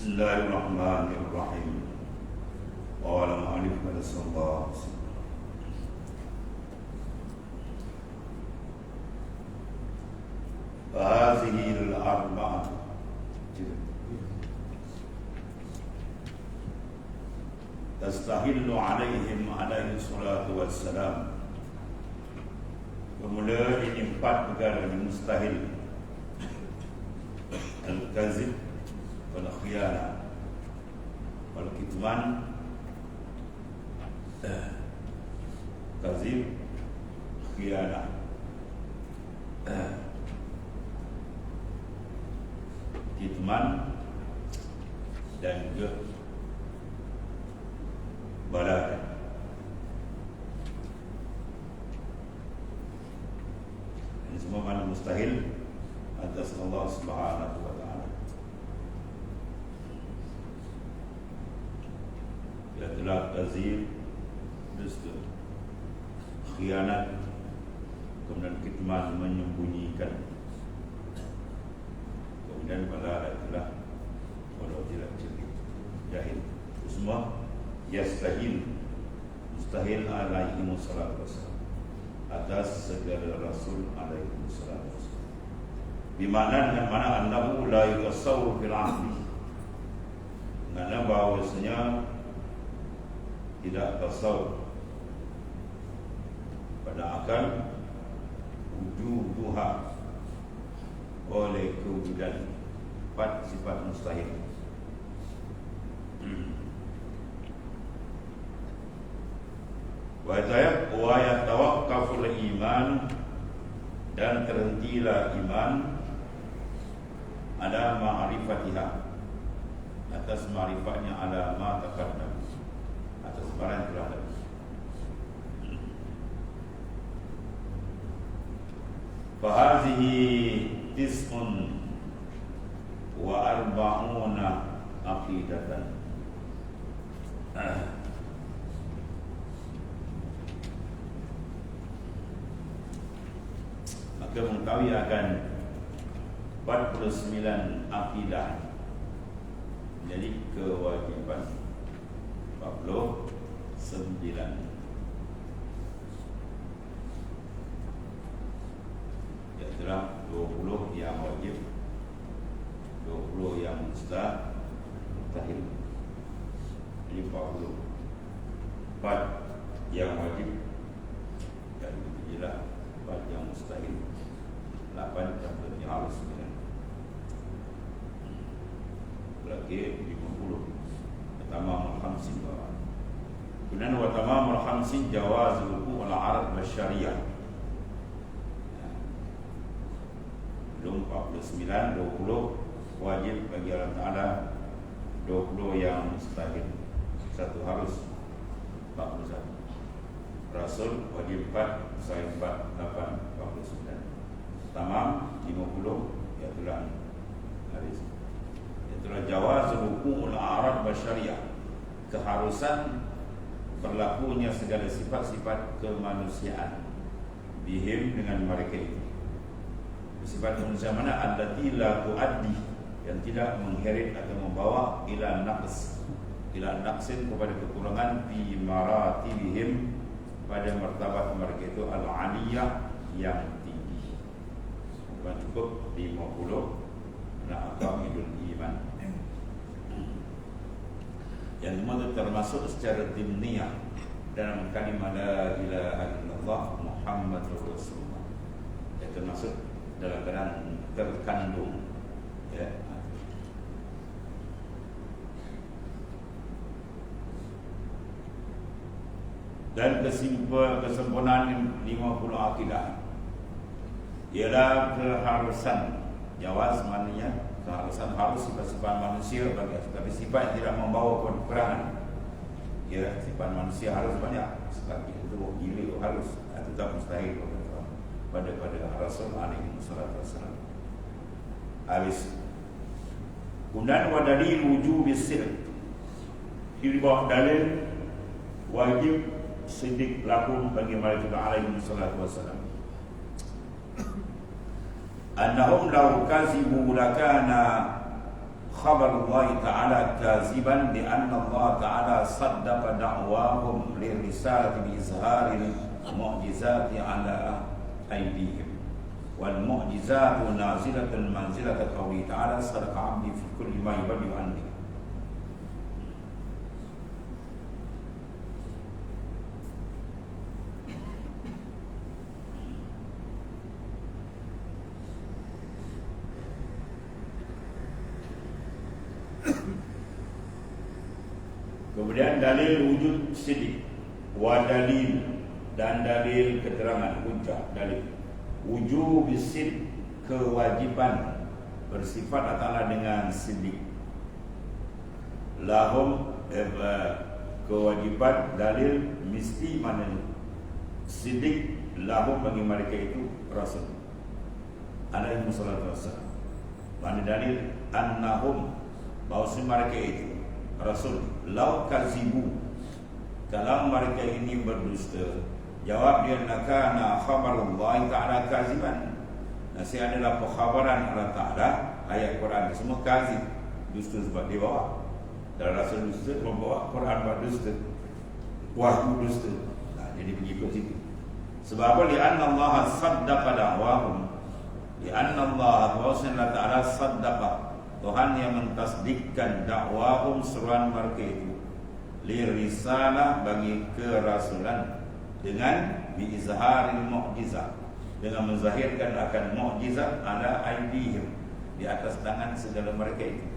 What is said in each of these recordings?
Bismillahirrahmanirrahim. Qala mu'allif sallallahu alaihi wasallam. Hadhihi al-arba'ah tastahillu alaihim alaihi salatu wassalam. Bermula ini 4 perkara yang mustahil: al-kazib, wal-khiyana, wal-kitman. Kazib, khiyana, kitman, dan juga balagh. Ini semua mana mustahil atas Allah Subhanahu wa ta'ala. Ya telah kazib, dusta, khianat, kemudian kitman, menyembunyikan, kemudian balagh adalah walau tidak cerdik, jahil. Itu semua yastahil, mustahil alaihi wassalatu wassalam, atas segala Rasul alaihi wassalatu wassalam. Bimana dengan mana annahu la yukassawu fil ahli, karena bahawasanya tidak tasawuf pada akal wujuduha oleh kewujudan 4 sifat mustahil. Wa yatawaqqaful iman, dan terhentilah iman ada ma'rifatiha, atas ma'rifatnya, ala ma taqaddam, atas barang yang telah lalu. Fahazihi tis'un wa arba'una aqidatan. Maka mengetahui akan 49 akidah menjadi kewajiban. 49 ialah 20 yang wajib, 20 yang mustahil. Jadi 44 yang wajib, dan itulah 4 yang mustahil. 8 contohnya harus 9. Berarti 50. Tamamul khamsin. Kemudian wa tamamul khamsin jawazul wal arad wasyariah. Belum 49, 20 wajib bagi Allah Ta'ala, 20 yang mustahil, 1 harus, 41. Rasul wajib 4, mustahil 4, 8, 49. Tamam 50, iaitulah hadis. Itulah jawazul hukumul a'rad wasyariah, keharusan berlakunya segala sifat-sifat kemanusiaan bihim, dengan mereka itu. Sifat manusia mana? Allati la tuaddi, yang tidak mengheret atau membawa ila naqs, ila naqsin, kepada kekurangan, fi maratibihim, pada martabat mereka itu al-aliyah, yang tinggi. Bukan cukup 50 aqidul iman. Yang semua itu termasuk secara dimniyah dalam kalimah la ilaha illallah Muhammadur Rasulullah, yang termasuk dalam keadaan terkandung, ya. Dan kesempurnaan 50 akidah ialah keharusan. Jawaz maknanya keharusan, harus sifat-sifat manusia bagi, tapi sifat yang tidak membawa kekurangan. Ya, sifat manusia harus banyak, seperti itu gili harus, tetap mustahil pada Rasul alaihi wasallam. Habis. Kemudian wa dalil wujub as-sidq, di bawah dalil wajib siddiq lakum bagi mereka alaihi wasallam. Annahum law kazibu lakana khabar Allah Ta'ala kaziban di anna Allah Ta'ala saddaqa da'wahum lirisalati bi izharil mu'jizati ala aydihim wal mu'jizatu nazilatun manzilata qawli Ta'ala sadaqa 'abdi fi kulli ma yubadi anni. Kemudian dalil wujud sidik wa dalil dan dalil keterangan hujjah dalil wujub sid kewajiban bersifat Allah dengan sidik lahum kewajiban dalil mesti mana sidik lahum bagi mereka itu rasul alaihi wassalatu wassalam mana dalil annahum bahawa mereka itu rasul lau kazibu kalau mereka ini berdusta jawab dia nakana khabarullah ta'ala kaziban nasi adalah pengkhabaran Allah Ta'ala ayat Quran semua kazib dusta sebab dia bawa dan rasul dusta membawa Quran buat dusta wahyu dusta jadi begitu situ sebab apa li'anna Allah saddaqa da'wahum li'anna Allah Allah Ta'ala saddaqa Tuhan yang mentasdikkan dakwahum seruan mereka itu lirisalah bagi kerasulan dengan biizharil mu'jizah dengan menzahirkan akan mu'jizat ala aidihim di atas tangan segala mereka itu.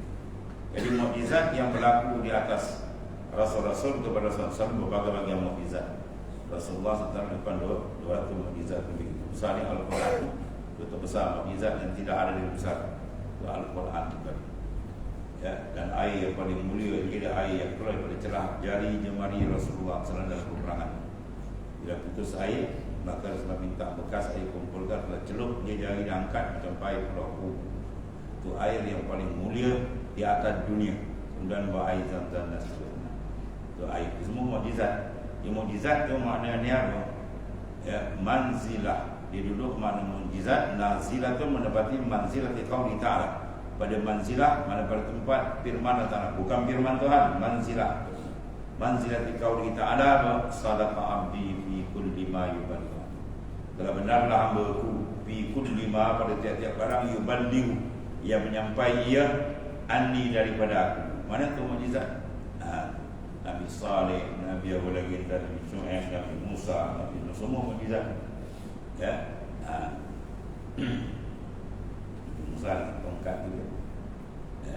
Jadi mu'jizat yang berlaku di atas rasul-rasul kepada rasul-rasul berbagai-bagai mu'jizat. Rasulullah SAW depan 200 mu'jizat lebih. Misalnya Al-Quran itu besar mu'jizat yang tidak ada di besar. Al-Quran ya, dan air yang paling mulia ialah air yang keluar daripada celah jari jemari Rasulullah SAW dalam peperangan. Bila putus air, maka Rasulullah minta bekas air kumpulkan, kalau celup dia jari diangkat macam paip pelaku. Itu air yang paling mulia di atas dunia. Kemudian air Zam-Zam dan sebagainya. Itu air, itu semua mukjizat. Yang mukjizat itu maknanya apa? Ya, manzilah. Dia duduk makna mukjizat, nazilah itu mendapati manzilah di qauli Ta'ala. Pada manzilah mana pada tempat firman Allah Ta'ala, bukan firman Tuhan, manzilah. Manzilah di qauli Ta'ala, sadaqa 'abdi fi kulli ma yuballigh. Telah benarlah hamba-Ku fi kulli ma pada tiap-tiap barang yuballigh yang menyampaikan ia anni daripada aku. Mana tu mukjizat? Nabi Saleh, Nabi Abu Lagin, Nabi Syuaib, Nabi Musa, Nabi Nuh, semua mukjizat. Ya, misal tongkat itu, ya,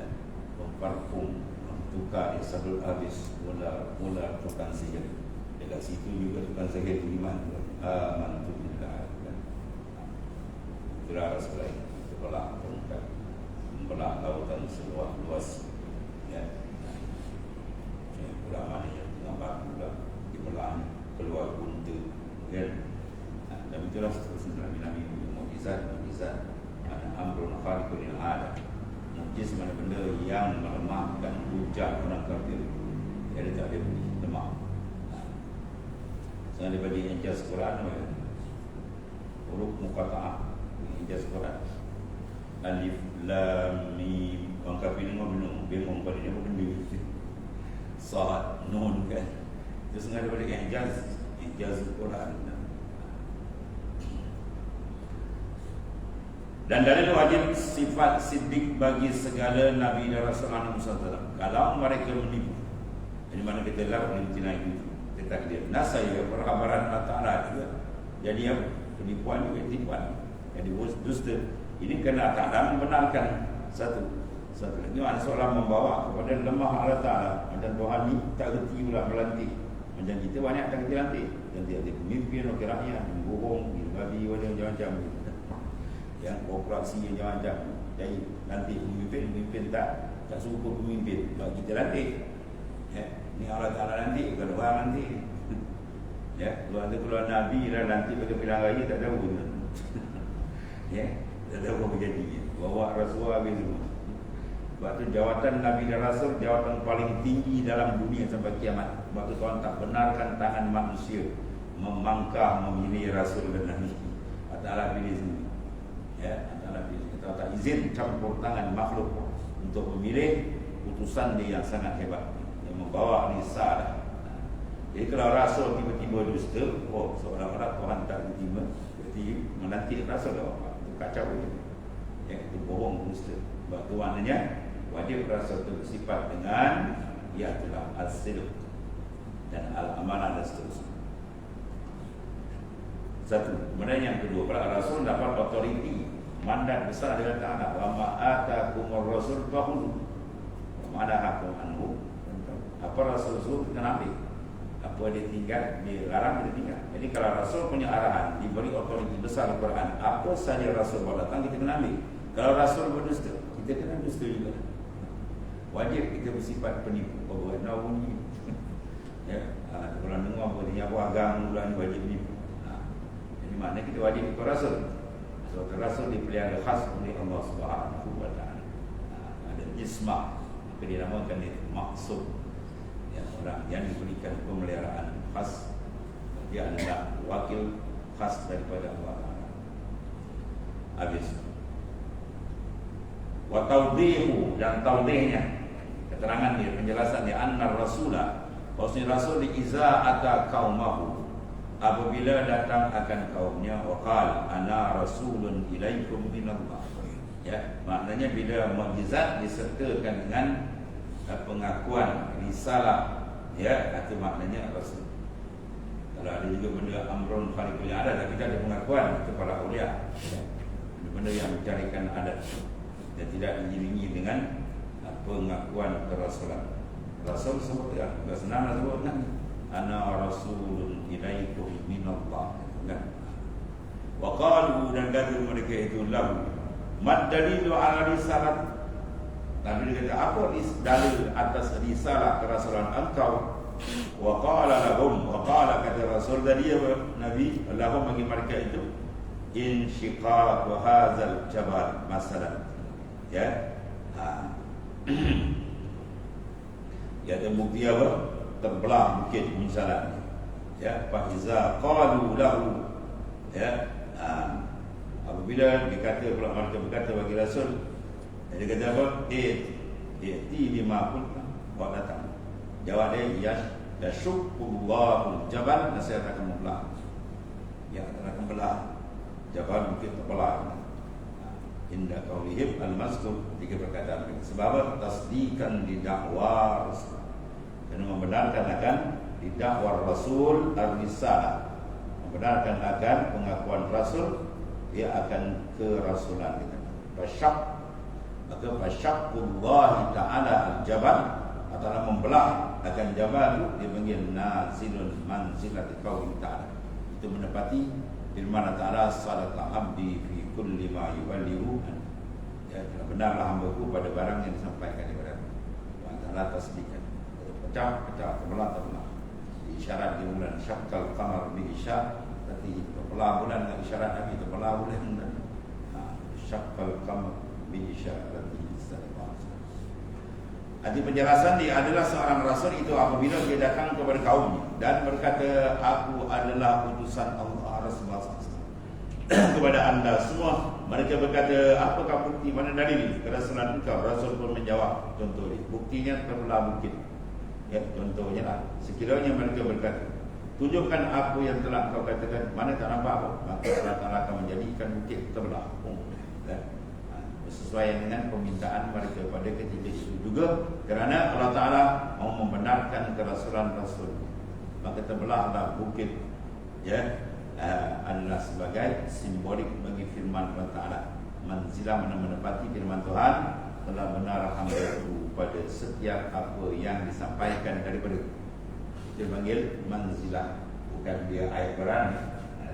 parfum, tukar sadul habis, mula tukang sihir. Dekat situ juga tukang sihir iman, mantu billah. Kira sekali, sebelah tongkat, sebelah lautan seluas luas, ya. Ulama ni nampak pula di belah keluar buntu, kan? Dan itulah seterusnya Nabi mukjizat ada amrun khariqul ada mukjiz mana benda yang melemahkan hujah orang kafir dia tak ada lemah. Saya daripada ijaz Quran huruf muqatta'ah ijaz Quran alif lam mim orang kafir ni bingung pada dia benda sad nun kan itu sengaja daripada ijaz Quran. Dan dalil wajib sifat siddiq bagi segala Nabi dan Rasul SAW. Kalau mereka menipu, jadi mana kita lihat perintinan itu kita dia nasaya perkhabaran Allah Ta'ala juga. Jadi apa? Penipuan juga tipuan. Jadi dusta. Ini kena Allah Ta'ala membenarkan satu lagi Allah seolah membawa kepada lemah Allah Ta'ala. Macam Tuhan ni tak reti pula melantik. Macam kita banyak tak reti lantik. Dan dia pemimpin wakil rakyat, bohong, babi, macam-macam. Yang kooperasi yang macam-macam. Jadi nanti pemimpin tak suka pemimpin bagi kita nanti. Ya, ni Allah Ta'ala nanti bukan orang nanti. Ya, keluar Nabi dan nanti pada pilihan raya tak tahu pun. Ya, tak tahu apa jadi. Bawa Rasulullah habis semua. Sebab tu jawatan Nabi dan Rasul jawatan paling tinggi dalam dunia sampai kiamat. Sebab tu Tuhan tak benarkan tangan manusia memangkah memilih Rasul dan Nabi. Allah Ta'ala pilih sendiri. Ya, Allah tak izin campur tangan makhluk untuk memilih utusan dia yang sangat hebat yang membawa risalah. Jadi kalau rasul tiba-tiba dusta, seolah-olah Tuhan tak terima, berarti menanti rasul apa? Itu kacau je. Ya, itu bohong, dusta. Sebab itu maknanya wajib rasul itu bersifat dengan ia adalah al-sidq dan al-amanah dan seterusnya. Satu. Kemudian yang kedua, para rasul dapat otoriti, mandat besar dari Ta'ala. Wa ma'atakumur rasul fahulu wa ma'adahakum anhu. Apa rasul kita ambil? Apa dia tinggal, dia larang, dia tinggal. Jadi kalau rasul punya arahan, diberi otoriti besar di Quran, apa sahaja rasul bawa datang, kita kena ambil. Kalau rasul berdusta, kita kena dusta juga. Wajib kita bersifat penipu. Bawa nauni. Ya, kalau dengar bertanya apa agama bulan wajib menipu. Jadi maknanya kita wajib ikut rasul. Sebab rasul dipelihara khas oleh Allah Subhanahu wa taala. Ada ismah, maka dinamakan itu maksud. Ya, orang yang diberikan pemeliharaan khas, dia adalah wakil khas daripada Allah Taala. Habis. Wa tawdihu, dan tawdihnya, keterangan dia, penjelasan dia, anna rasulah, bahwasanya rasul iza ata qaumahu, apabila datang akan kaumnya, waqal ana rasulun ilaikum minallah. Ya, maknanya bila mukjizat disertakan dengan pengakuan risalah, ya, itu maknanya rasul. Kalau ada juga benda amrun khariqul adat, tapi ada pengakuan itu para aulia, ya. Benda yang mencarikan adat dan tidak diiringi dengan pengakuan kerasulan. Rasul sebut ya, enggak senang sebut kan, ana rasulun ilaikum minallah, kan. Wa qalu, dan kata mereka itu, lahu mad dalilu ala risalat. Nabi dia kata, apa dalil atas risalah kerasulan engkau? Wa qala lahum, wa qala, kata Rasul dari Nabi, lahum bagi mereka itu, insyiqaq hadzal jabal masalan. Ya. Ya, ada bukti apa? Terbelah bukit misalnya. Ya, fa iza qalu lahu, ya, apabila dikata pula mereka berkata bagi Rasul, dia kata apa? Ti lima pun bawa datang. Jawab dia, yasyuqullahu jabal, nasihat akan membelah. Ya, akan membelah jabal, mungkin terbelah. Inda qaulihim al-mazkur, tiga perkataan mereka. Sebab tasdiqan di dakwah Rasul, kerana membenarkan akan di dakwah Rasul ar-risalah, membenarkan akan pengakuan Rasul, dia akan kerasulan. Fasyak, maka fasyaqullahi ta'ala al-jabal, atau membelah akan jabal itu dipanggil nazilun manzilati qauli ta'ala. Itu menepati firman Ta'ala, sadaqal abdi fi kulli ma yuballighu. Ya, benarlah hamba-Ku pada barang yang disampaikan kepada Allah Ta'ala tasdiqan. Pecah, terbelah. Isyarat di bulan syaqqal qamar bi isya, berarti terbelah bulan dengan isyarat Nabi, terbelah bulan. Syaqqal qamar bi isya, berarti Arti penjelasan dia adalah seorang rasul itu apabila dia datang kepada kaumnya dan berkata, aku adalah utusan Allah Rasulullah kepada anda semua. Mereka berkata, apakah bukti, mana dalil kerasulan engkau? Rasul pun menjawab, contoh dia, buktinya terbelah bukit. Ya, contohnya lah, sekiranya mereka berkata, tunjukkan apa yang telah kau katakan, mana tak nampak apa, maka Allah Ta'ala akan menjadikan bukit terbelah. Sesuai dengan permintaan mereka pada ketika itu juga, kerana Allah Ta'ala mau membenarkan kerasulan Rasul, maka terbelahlah bukit, ya, adalah sebagai simbolik bagi firman Allah Ta'ala. Manzilah, menepati firman Tuhan, telah benar hamba itu pada setiap apa yang disampaikan daripada. Dia panggil manzilah, bukan dia ayat Quran.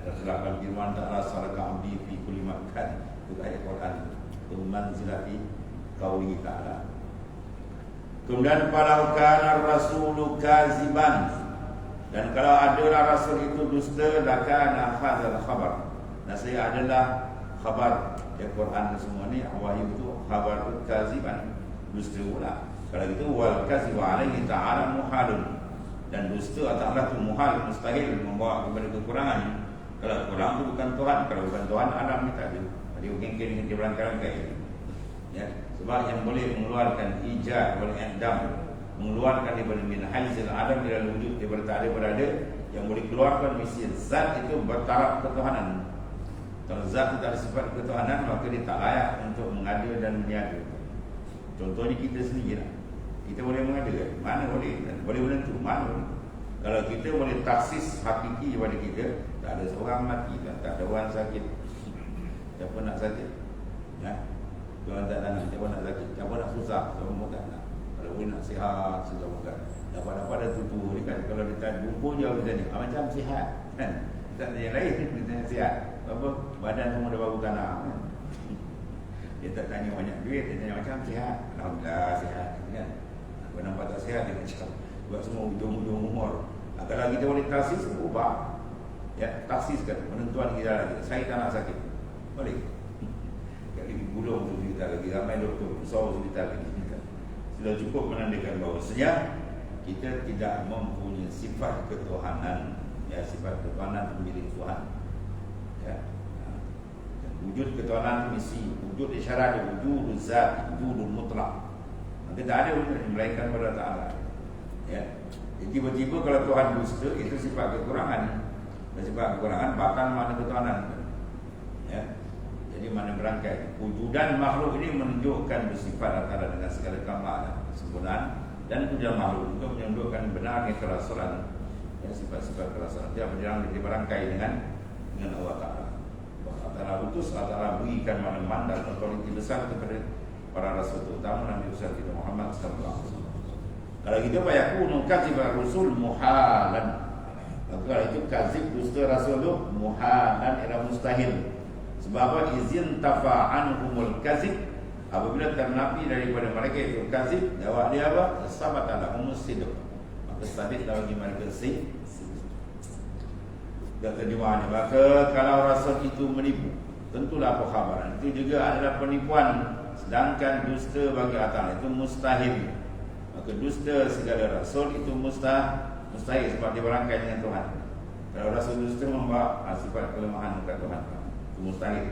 Terselahkan firman Ta'ala, sadaqal abdi fi kulli makan, itu ayat Quran. Manzilati qauli ta'ala. Kemudian falau kana rasulu kaziban, dan kalau adalah rasul itu dusta, lakana hadzal khabar, nasihat adalah khabar. Ya, Quran semua ni wahyu itu khabar kaziban, dusta pula. Kalau gitu wal kazibu alaihi ta'ala muhalun, dan dusta Allah itu muhal, mustahil, membawa kepada kekurangan. Kalau kurang itu bukan Tuhan, kalau bukan Tuhan Adam kita ada. Dia mungkin dia berangkat kayak gitu. Ya, Sebab yang boleh mengeluarkan ijad wal i'dam, mengeluarkan daripada min haizil adam ila wujud, daripada tak ada berada, yang boleh keluarkan mesti zat itu bertaraf ketuhanan. Kalau zat itu tak ada sifat ketuhanan, maka dia tak layak untuk mengada dan meniada. Contohnya kita sendiri lah. Kita boleh mengada kan? Mana boleh? Boleh menentu? Mana boleh? Kalau kita boleh taksis hakiki kepada kita, tak ada seorang mati, tak ada orang sakit. Siapa nak sakit? Ya? Tuhan tak nak, siapa nak sakit? Siapa nak susah? Siapa pun tak nak. Kalau boleh nak sihat, susah bukan. Dapat-dapat dah tutup ni kan. Kalau dia tak jumpa je macam ni, macam sihat kan? Tak ada yang lain, dia sihat. Apa? Badan semua dah baru tanah kan? Dia tak tanya banyak duit, dia tanya macam sihat. Alhamdulillah sihat kan? Kalau nampak tak sihat, dia macam buat semua ujung-ujung umur. Kalau kita boleh taksis, ubah. Ya, taksiskan penentuan kita lagi. Saya tak nak sakit. Boleh. Kali gulung tu kita lagi, ramai doktor besar kita lagi. Sudah cukup menandakan bahawa sejak kita tidak mempunyai sifat ketuhanan. Ya, sifat ketuhanan itu milik Tuhan. Ya. Wujud ketuhanan itu mesti wujud isyarat, wujud zat, wujud mutlak. Maka tak ada wujud melainkan kepada Ta'ala. Ya. Jadi tiba-tiba kalau Tuhan dusta, itu sifat kekurangan. Sifat kekurangan bahkan mana ketuhanan. Ya. Jadi mana berangkai wujudan makhluk ini menunjukkan bersifat antara dengan segala kamalan, kesempurnaan, dan wujudan makhluk untuk menunjukkan benarnya kerasulan, ya, sifat-sifat kerasulan. Dia berangkai dengan Allah Ta'ala. Allah Ta'ala utus, Allah Ta'ala berikan mana mandat otoriti besar kepada para rasul terutama Nabi Muhammad Muhammad sallallahu alaihi wasallam. Kalau gitu fayakunu kadzibar rusul muhalan. Kalau itu kadzib dusta rasul itu muhalan, era mustahil. Sebab apa? Izin tafa'anhumul kadzib, apabila ternafi daripada mereka itu kadzib, jawab dia apa? Sabat ala humus sidq. Maka sabitlah bagi mereka sidq. Dan terjemahannya, maka kalau rasul itu menipu, tentulah apa khabar. Itu juga adalah penipuan. Sedangkan dusta bagi Allah itu mustahil. Maka dusta segala rasul itu mustahil sebab dia berangkai dengan Tuhan. Kalau rasul dusta membawa sifat kelemahan kepada Tuhan, itu mustahil.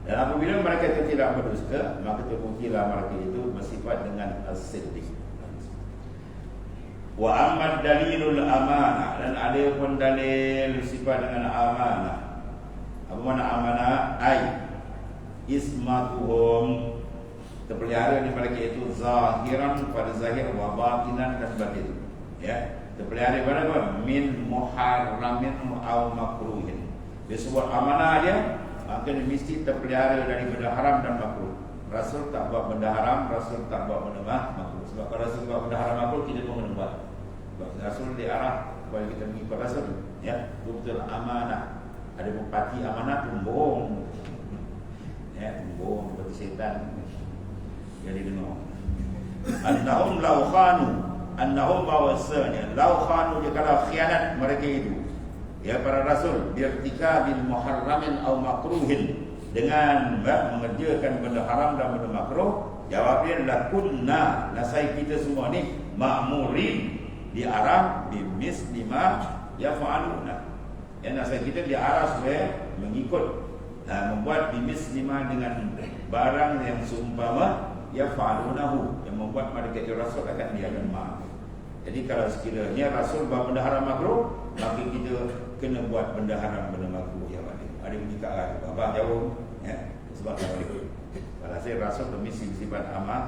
Dan apabila mereka itu tidak berdusta, maka terbuktilah mereka itu bersifat dengan as-siddiq. Wa ammad dalilul amanah, dan ada pun dalil sifat dengan amanah. Apa makna amanah? Ai ismatuhum, terpelihara di mereka itu zahiran pada zahir wa batinan dan batin. Ya, terpelihara pada apa? Min muharramin aw makruhin. Dia sebut amanah dia, maka dia mesti terpelihara daripada haram dan makruh. Rasul tak buat benda haram, Rasul tak buat benda makruh. Sebab kalau Rasul buat benda haram makruh, kita pun kena buat. Sebab Rasul diarah supaya kita mengikut Rasul. Ya, betul amanah. Ada bupati amanah tumbung. Ya, tumbung seperti setan. Jadi dengar. Annahum law khanu, annahum bahwasanya law khanu, dia kalau khianat mereka itu, ya para rasul, birtika bil muharramin aw makruhin, dengan mengerjakan benda haram dan benda makruh, jawab dia adalah kunna, nasai kita semua ni ma'murin, diarah bimisli ma yaf'aluna. Ya, nasai kita diarah supaya mengikut, membuat bimisli ma, dengan barang yang seumpama yaf'alunahu, yang membuat mereka itu rasul akan dia dan maaf. Jadi kalau sekiranya rasul buat benda haram makruh, maka kita kena buat benda haram benda makruh yang ada bunyi kat arah abang jauh, ya, sebab kalau ikut. Kalau saya rasul mesti sifat amal.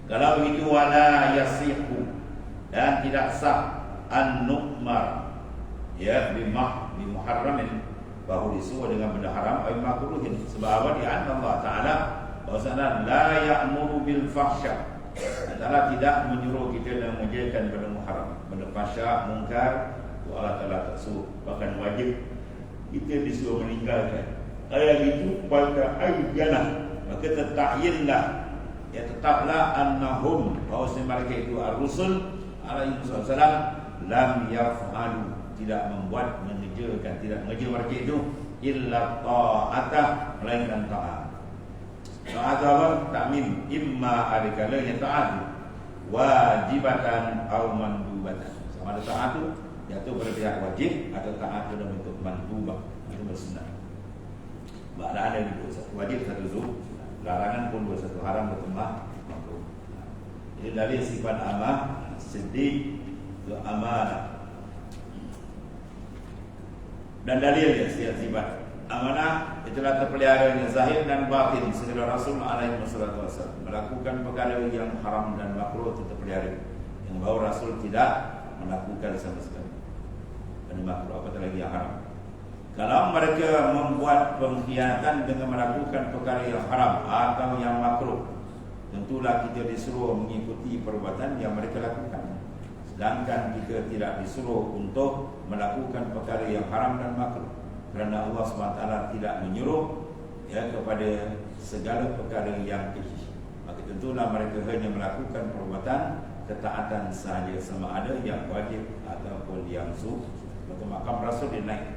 Kalau begitu wala yasihu, dan tidak sah an-nu'mar, ya, bimuharramin, bahawa disuruh dengan benda haram ay makruhin. Sebab apa? Di Allah Ta'ala bahwasanya la ya'muru bil fahsya, Allah tidak menyuruh kita dan mengerjakan benda haram, benda fahsya, mungkar. Allah Ta'ala tak suruh, bahkan wajib kita disuruh meninggalkan. Ayat itu pada ayyanah, maka tetakyinlah, ya, tetaplah annahum, bahwasanya mereka itu ar-rusul alaihi wasallam lam yaf'alu, tidak membuat, mengerjakan, tidak mengerja mereka itu illa ta'atah, melainkan ta'at. Ta'at apa? Ta'mim, imma ada kalanya ta'at wajibatan atau mandubatan. Sama ada ta'at itu jatuh pada pihak wajib, atau ta'at itu dalam bentuk mandubah, itu bersenang. Makna ada 21 wajib, 1 larangan pun 21 haram bertambah makruh. Ini dalil sifat amah, siddiq, amanah. Dan dalilnya sifat amanah itulah terpeliharanya zahir dan batin segala Rasul alaihi wasallam melakukan perkara yang haram dan makruh itu terpelihara, yang bahawa Rasul tidak melakukan sama sekali. Dan makruh apatah lagi yang haram. Kalau mereka membuat pengkhianatan dengan melakukan perkara yang haram atau yang makruh, tentulah kita disuruh mengikuti perbuatan yang mereka lakukan. Sedangkan kita tidak disuruh untuk melakukan perkara yang haram dan makruh, kerana Allah SWT tidak menyuruh kepada segala perkara yang keji. Maka tentulah mereka hanya melakukan perbuatan ketaatan sahaja, sama ada yang wajib ataupun yang sunnah. Maka makam Rasul dia naik,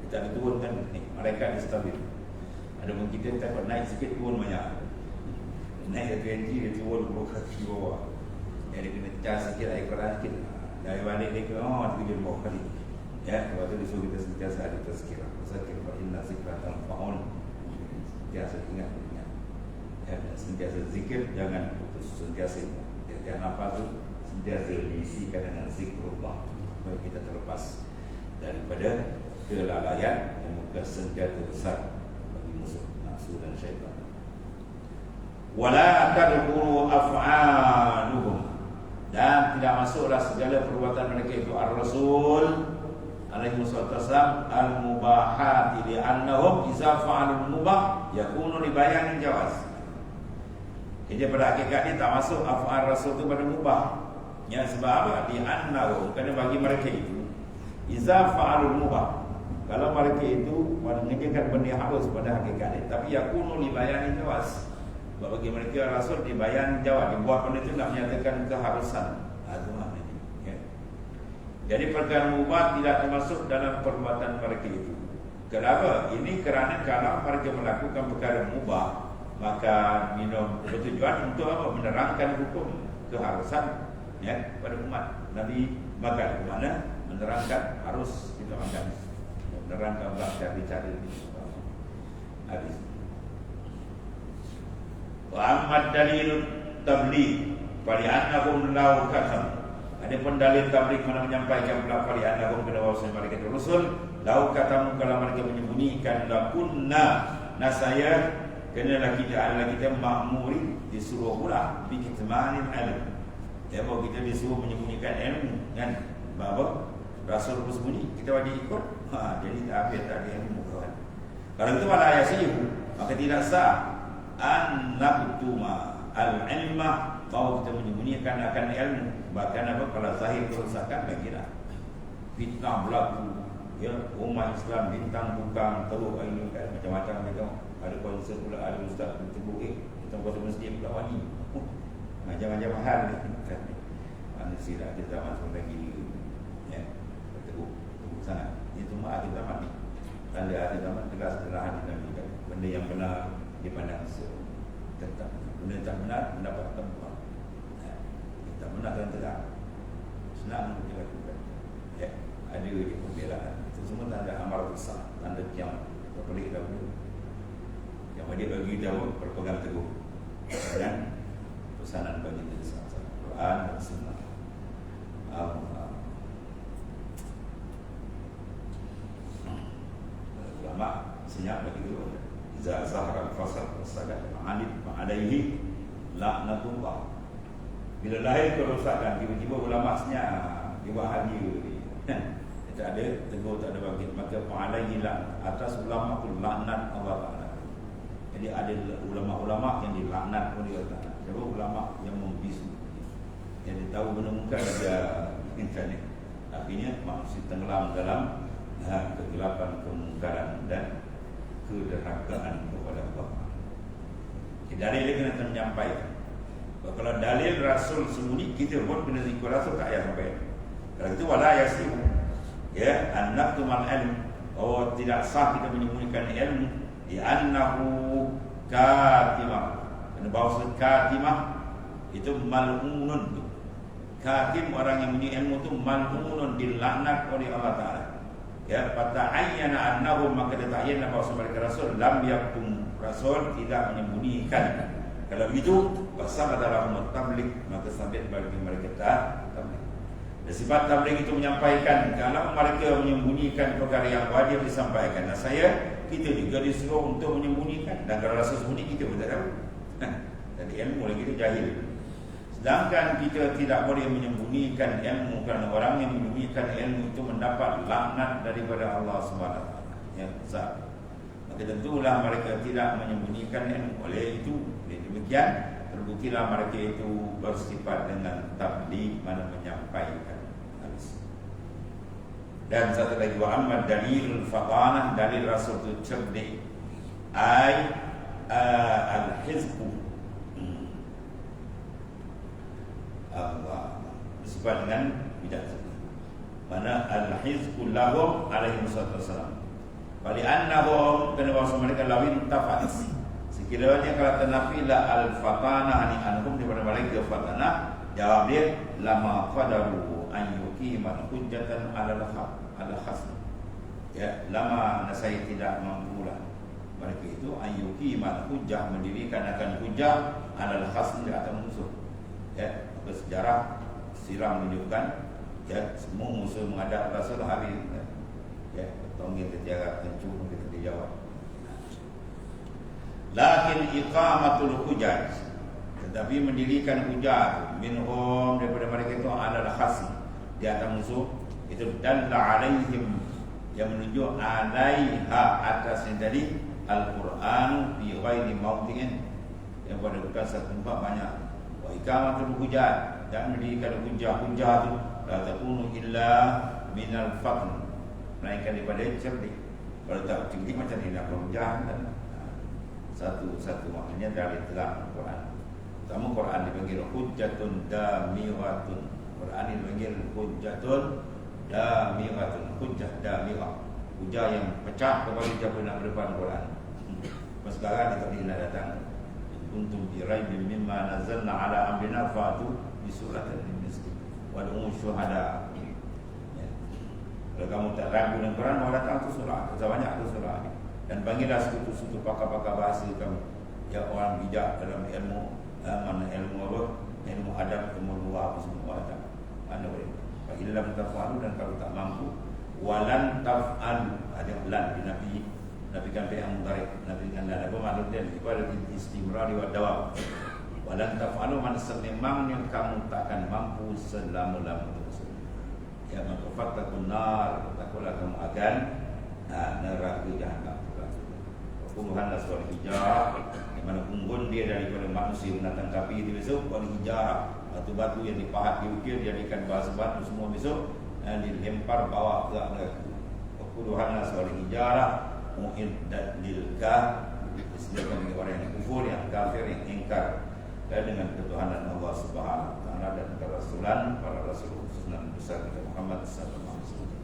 kita diturunkan, mereka distabil. Ada pun kita dapat naik sikit pun banyak. Naik ke 20 dia turun kaki bawah. Dia kena cas sikit air keras sikit. Dari balik dia ke 7 bawah kali. Lepas tu disuruh kita sentiasa ada tazkirah. Tazkirah fa inna zikra tanfa'un. Sentiasa ingat. Sentiasa zikir, jangan putus. Sentiasa jangan apa tu, sentiasa diisikan dengan zikrullah supaya kita terlepas daripada kelalaian yang bukan senjata besar bagi musuh nafsu dan syaitan. Wala tadkhulu af'aluhum, dan tidak masuklah segala perbuatan mereka itu ar-rasul alaihi wasallam al-mubahati li'annahum idza fa'alul mubah yakunu li bayanin jawaz. Jadi pada hakikatnya tak masuk af'al rasul itu pada mubah. Ya, sebab apa? Li'annahum, kerana bagi mereka itu idza fa'alul mubah, kalau mereka itu mengerjakan benda harus pada hakikatnya, tapi yakunu li bayanin jawaz. Sebab bagi mereka rasul dibayan jawab, dibuat benda itu nak menyatakan keharusan. Itu maknanya. Ya. Jadi perkara mubah tidak termasuk dalam perbuatan mereka itu. Kenapa? Ini kerana kalau mereka melakukan perkara mubah, maka minum bertujuan untuk apa? Menerangkan hukum keharusan pada umat Nabi makan. Mana menerangkan harus kita makan, menerangkan cari-cari habis. Wa amma dalil tabligh fali'annahum law katam. Ada pun dalil tabligh mana menyampaikan pula fali'annahum kepada bahawasanya mereka itu rasul, law katam, kalau mereka menyembunyikan lakunna nasaya, kenalah kita adalah kita ma'muri, disuruh pula bi kitmanil ilm. Ya, bahawa kita disuruh menyembunyikan ilmu kan. Bahawa rasul bersembunyi, kita wajib ikut. Jadi tak ada ilmu kawan. Kalau itu malah ayat maka tidak sah an naktuma al-ilma, bahawa kita menyembunyikan akan ilmu. Bahkan apa, kalau zahir kerusakan lagi dah fitnah berlaku, ya, umat Islam bintang bukang teruk ini kan, macam-macam mereka. Ada konser pula, ada ustaz terbuk kita buat masjid pula wani. Macam-macam hal kan. Manusia dah ada zaman sebentar lagi ya, teruk sangat. Itu mak ada zaman ni. Ada zaman tegas-tegas dinamikan. Benda yang benar dipandang tetap, benda tak benar mendapat tempat. Tak benar dan tegak, senang untuk dilakukan. Ya, ada di pembelaan. Itu semua tanda amal besar, tanda kiamat. Terpelik dahulu. Yang wajib bagi kita berpegang teguh dan pesanan bagi diri sendiri, Quran dan Sunnah. Ulama senyap bagi itu. Iza zahara al-fasad wasadat ma'alaihi laknatullah. Bila lahir kerosakan, tiba-tiba ulama senyap, dia buat hadir. Tak ada tegur, tak ada bangkit, maka ma'alaihi atas ulama itu laknat Allah Ta'ala. Jadi ada ulama-ulama yang dilaknat oleh Allah Ta'ala. Siapa ulama yang membisu, yang dia tahu menemukan dia internet. Akhirnya manusia tenggelam dalam kegelapan, kemungkaran dan kederhakaan kepada Allah. Dalil dia kena menyampaikan. Kalau dalil Rasul sembunyi, kita pun kena zikir Rasul, tak payah sampai. Kalau itu wala yasimu, ya, an-naktumal ilm, oh tidak sah kita menyembunyikan ilmu, li'annahu katimah. Kerana bahasa katimah itu mal'unun. Katim, orang yang punya ilmu itu mal'unun, dilaknat oleh Allah Ta'ala. Ya, fata'ayyana annahum, maka dita'ayyana bahawa mereka Rasul lam yakum, Rasul tidak menyembunyikan. Kalau begitu, basah adalah tabligh, maka sampai bagi mereka tabligh. Dan sifat tabligh itu menyampaikan. Kalau mereka menyembunyikan perkara yang wajib disampaikan, nah kita juga disuruh untuk menyembunyikan. Dan kalau Rasul sembunyi, kita pun tak tahu. Jadi ilmu lagi itu jahil. Sedangkan kita tidak boleh menyembunyikan ilmu, kerana orang yang menyembunyikan ilmu itu mendapat laknat daripada Allah SWT. Ya, besar. Maka tentulah mereka tidak menyembunyikan ilmu. Oleh itu, demikian terbuktilah mereka itu bersifat dengan tabligh, mana menyampaikan. Dan satu lagi, wa amma dalilul fatanah, dalil Rasul itu cerdik, ay al-hizbu, Allah disebut dengan bijaksana. Mana al-hizbu lahum alaihi wassalam. Bali annahum, kerana bahawa mereka lawin tafat. Sekiranya kalau ternafi la al-fatana ani anhum, daripada mereka fatana, jawab dia lama qadaru an yuqiman hujjatan ala al-khasm. Ya, lama saya tidak mampulah mereka itu an yuqiman hujjah, mendirikan akan hujjah ala al-khasm, di atas musuh. Ya, bersejarah silam menunjukkan, ya, semua musuh menghadap Rasul habis. Ya, tonggil terjaga, kencung kita dijawab. Lakin iqamatul hujaj, tetapi mendirikan hujah minhum, daripada mereka itu adalah khas di atas musuh itu, dan la alaihim, yang menunjuk alaiha, atasnya tadi Al-Quran fi ghairi mawdi'in, yang pada bukan satu tempat banyak. Wa iqamatul hujaj, dan mendirikan hujah itu la takunu illa minal fadl, melainkan daripada cerdik. Kalau tak cerdik macam ni nak berhujah kan? Satu maknanya dari dalam Al-Quran. Pertama, Quran dipanggil hujjatun damiratun. Quran dipanggil hujjatun damiratun. Hujjah damirah, hujah yang pecah kepada siapa nak berdepan Quran. Sekarang kita nak datang, kuntum bi raibin mimma nazzalna ala amrina fa'tu bi suratin min misli wad'u syuhada. Kalau kamu tak ragu dengan Quran, mau datang tu surah. Banyak tu surah. Dan panggillah sekutu-sekutu pakar-pakar bahasa kamu, ya, orang bijak dalam ilmu, mana ilmu apa, ilmu adab, ilmu luar, semua ada. Mana boleh. Fa'ilam taf'alu, dan kalau tak mampu, walan taf'alu, ada lan di Nabi kan yang mutarik, Nabi kan lan apa maksudnya? Itu ada istimrari wa dawam. Walan taf'alu, man sememangnya kamu takkan mampu selama-lamanya. Ya, maka fatakun nar, takutlah kamu akan neraka jahanam. Pembunuhan soal hijab, di mana unggun dia daripada manusia menatang kapi itu besok, soal hijab, batu-batu yang dipahat diukir jadikan bahasa batu semua besok, dan dilempar bawa ke neraka. Pembunuhan soal hijab, mu'iddat lilkah, disediakan bagi orang yang kufur, yang kafir, yang ingkar dengan ketuhanan Allah Subhanahu wa taala dan kerasulan para rasul khusus Nabi besar Muhammad sallallahu alaihi wasallam.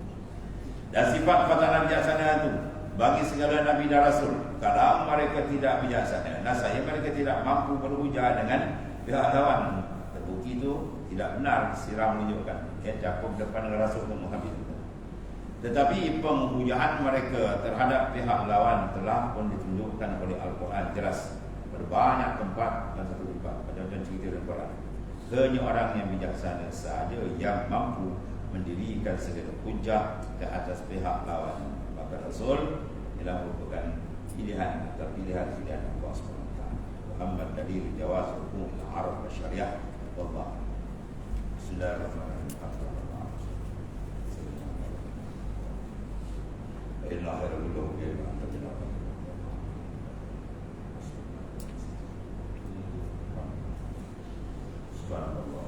Dan sifat fatana bijaksana itu bagi segala nabi dan rasul, kalau mereka tidak bijaksana, nasanya mereka tidak mampu berhujah dengan pihak lawan. Terbukti itu tidak benar, siram menunjukkan, ya, cakup depan Rasul Muhammad. Tetapi penghujahan mereka terhadap pihak lawan telah pun ditunjukkan oleh Al-Quran jelas berbanyak tempat dan satu tempat macam-macam cerita dalam Quran. Hanya orang yang bijaksana sahaja yang mampu mendirikan segala hujah ke atas pihak lawan. Maka Rasul ialah merupakan pilihan atau pilihan Allah SWT. Muhammad dalil jawaz hukum al-arab wa syariah. Wallah. Bismillahirrahmanirrahim. Inna khairul qulubi man tajalla. Subhanallah.